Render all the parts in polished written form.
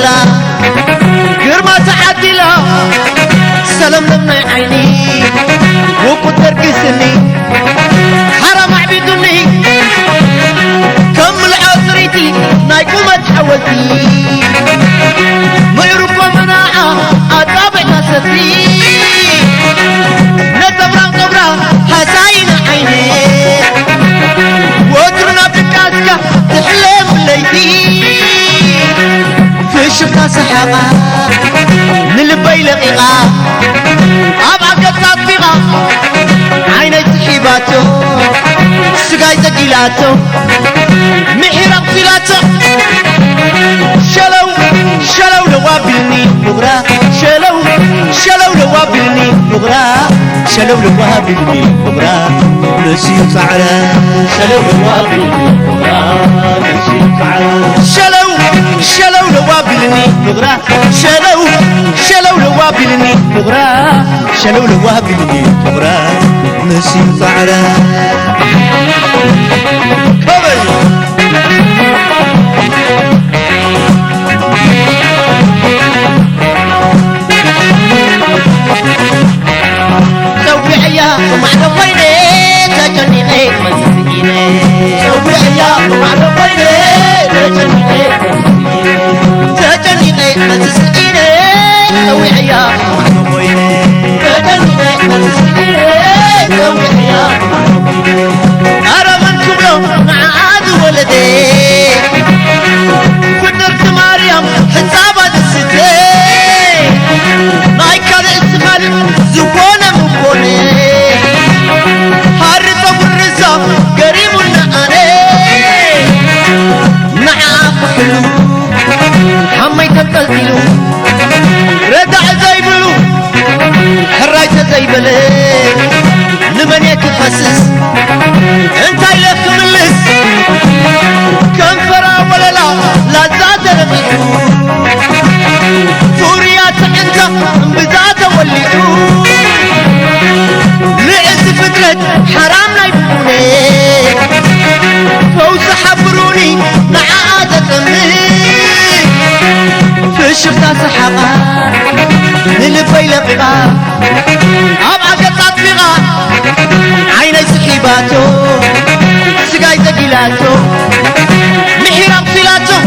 زلا قرما تعدلا سلام لمن عيني وقدر كسني حرام عبيدني كم العصريتي نايكومة حولتي معروف ومناعة أتابع ناستي نتبرا قبرا حساين عيني وترنا بالكاسكة تحلم ليتي في الشبكة سحاقة نلبي لقيقة أبعى قطات فيها عيني تحيباتو سقاي تقيلاتو محرق فيلاتو شلو لوابلني بغرا شلو لوابلني بغرا شلو لوابلني بغرا نسيم فعلا شلو لوابلني بغرا نسيم فعلا شلو لوابلني بغرا شلو لوابلني بغرا شلو لوابلني بغرا نسيم فعلا ومعنى ويني تجني غير مسكينة سوي عيال ومعنى ويني تجني غير مسكينة سوي عيال ومعنى ويني تجني غير مسكينة سوي عيال أرى منكم يوم عاد ولدي فنرت مريم حسابات الستي نايكا الاتخال زبونة مبوني قريب النعاني نعاف حلو حمي تبتلتلو ردع زيبلو حرايت زيبلي لمن يتفسس انت يلك ملس كنفرا ولا لا زاد رميتو ثوريات انت بزاد وليتو لعز فترة حرام نايبوني فوز حبروني نعادة مني في الشفتا سحقا للبي لقيقا أبعى قطات فيغا عيني سحيباتو سقاي تقيلاتو محرام فيلاتو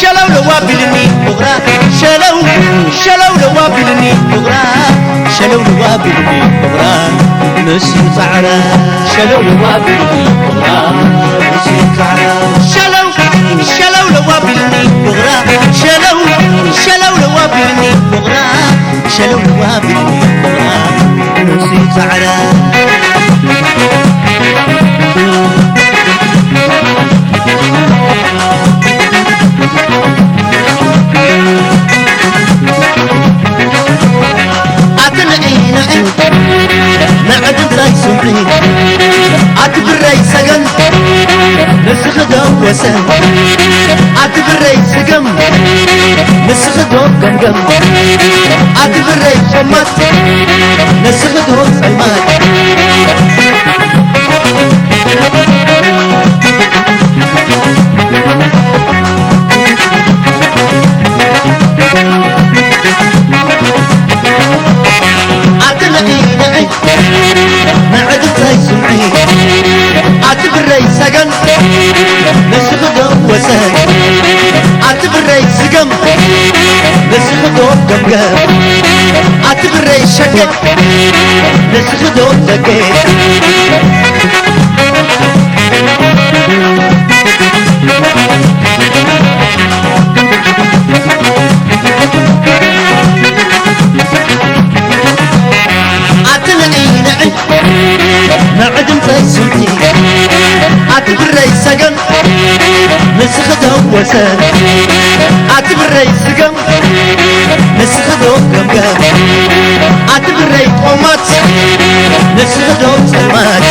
شلو لوابلني بغرا شلو لوابلني بغرا شلو لوابلني بغرا نسيم فعلا شلو لوابلني بغرا نسيم فعلا شلو لوابلني بغرا شلو لوابلني بغرا شلو لوابلني بغرا نسيم فعلا نعدم راي سمعي عتب الراي سقم نسخ دوسا عتب الراي سقم نسخ دوم قمقم عتب الراي شمت نسخ دوم سلمان نعدت راي سمعي عتب الراي سقم نسخ دوسا عتب الراي سقم نسخ دوم قمقم عتب الراي شقم نسخ دوم دقيق نعدم راي سمعي عتب الراي سقم نسخ دوسا عتب الراي سقم نسخ دوم قمقم عتب الراي قومات نسخ دوم سلمات